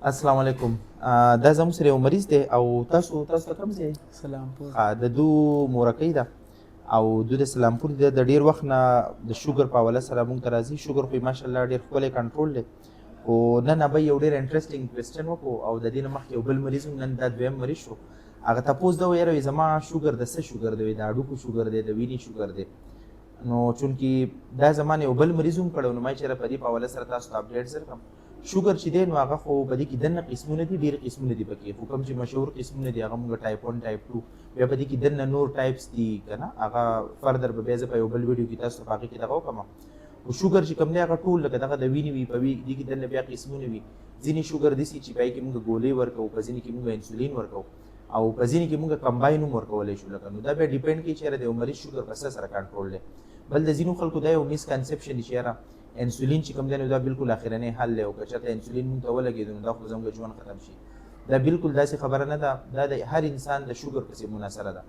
السلام علیکم. دا زموږ سره یو مریض دی او تاسو ته کوم ځای؟ سلامپور. د دو مورکۍ ده او دو د سلامپور دی. د ډېر وخت نه د شوګر په حواله سره موږ ته راځي. شوګر خو یې ماشاءالله ډېر ښکلی کنټرول دی. خو نن به یو ډېر انټرسټینګ کوېسچن وکړو او د دې نه مخکې یو بل مریض هم نن دا دویم مریض شو. هغه تپوس ده ویره وي زما شوګر د څه شوګر دی؟ د هډوکو شوګر دی، د وینې شوګر دی. نو چونکې دا زما نه یو بل مریض هم کړی نو ما چېرې په دې په حواله سره تاسو ته اپډیټ درکړم. شوګر چې دی نو هغه خو په دې کې دننه قسمونه دي، ډېر قسمونه دي پکې. خو کوم چې مشهور قسمونه دي هغه موږ ټایپ 1 ټایپ 2 بیا په دې کې دننه نور ټایپس دي که نه، هغه فردر به بیا زه په یو بل ویډیو کې تاسو ته په هغې کې دغه وکړم. خو شوګر چې کوم دی هغه ټول لکه دغه د وینې وي، په دې کې دننه بیا قسمونه وي. ځینې شوګر داسې چې په هغې کې موږ ګولۍ ورکوو، په ځینې کې موږ انسولین ورکوو او په ځینې کې موږ کمباین هم ورکولی شو. لکه نو دا بیا ډیپینډ کوي چې یاره د یو مریض شوګر په څه سره کنټرول دی. بل د ځینو خلکو دا یو مسکنسپشن دی چې یاره انسولین چې کوم دی نو دا بالکل اخرنی حل دی او که چېرته انسولین موږ ته ولګېدو نو دا خو زموږ ژوند ختم شي. دا بالکل داسې خبره نه ده. دا د هر انسان د شوګر پسې منحصره ده.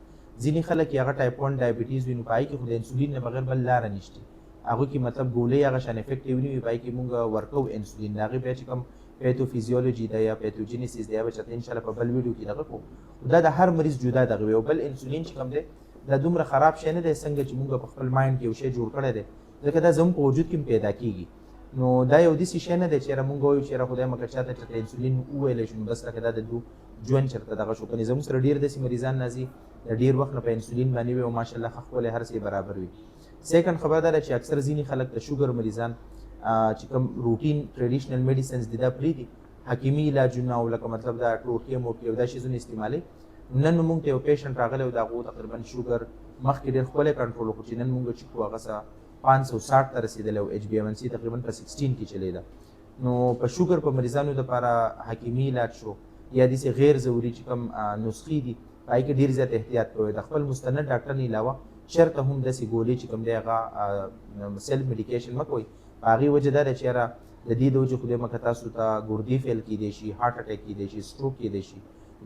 ځینې خلک یې هغه ټایپ 1 ډایبټیز وي نو په هغې کې خو د انسولین نه بغیر بل لاره نشته. هغوی کې مطلب ګولۍ هغه شان افیکټیو نه وي، په هغې کې موږ ورکوو انسولین. د هغې بیا چې کوم پیتوفیزیولوژي ده یا پیتوجینیسیس دی هغه چېرته انشاءالله په بل ویډیو کې دغه کوو. دا د هر مریض جدا دغه وي. او بل انسولین چې کوم دی دا دومره خراب شی نه دی څنګه چې موږ په خپل مایند کې یو شی جوړ کړی دی، ځکه دا زموږ په وجود کې هم پیدا کېږي. نو دا یو داسې شی نه دی چې یاره موږ وایو چې یاره خدای مکړه چاته چېرته انسولین وویلی شو نو بس لکه دا د دو ژوند چېرته دغه شو. کنې زموږ سره ډېر داسې مریضان راځي د ډېر وخت نه په انسولین باندې وي او ماشاءالله ښه ښکلی هر څه برابر وي. سیکنډ خبره دا ده چې اکثر ځینې خلک د شوګر مریضان چې کوم روټین ټریډیشنل میډیسنز دي دا پرېږدي، حکیمي علاجونه او لکه مطلب دا ټوټکې موټکې او دا شیزونه استعمالوي. نن موږ ته یو پیشنټ راغلی او د هغو تقریبا شوګر مخکې ډېر ښکلی کنټرول وکړو چې نن موږ چې کړو هغه څه 560 ته رسېدلی او HbA1c تقریبا په 16 کې چلیده. نو په شوګر په مریضانو دپاره حکیمي علاج شو یا داسې غیر ضروري چې کوم نسخې دي په هغې کې ډېر زیات احتیاط کوئ. د خپل مستند ډاکټر نه علاوه شرطه هم داسې ګولۍ چې کوم دی هغه سیلف میډیکیشن مه کوئ. په هغې وجه دا ده چې یاره د دې د وجې خدای مکړه تاسو ته ګردې فیل کیدی شي، هارټ اټیک کیدی شي، سټروک کیدی شي.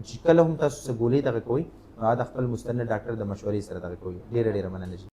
چې کله هم تاسو څه ګولۍ دغه کوئ نو هغه د خپل مستند ډاکټر د مشورې سره دغه کوئ. ډېره ډېره مننه.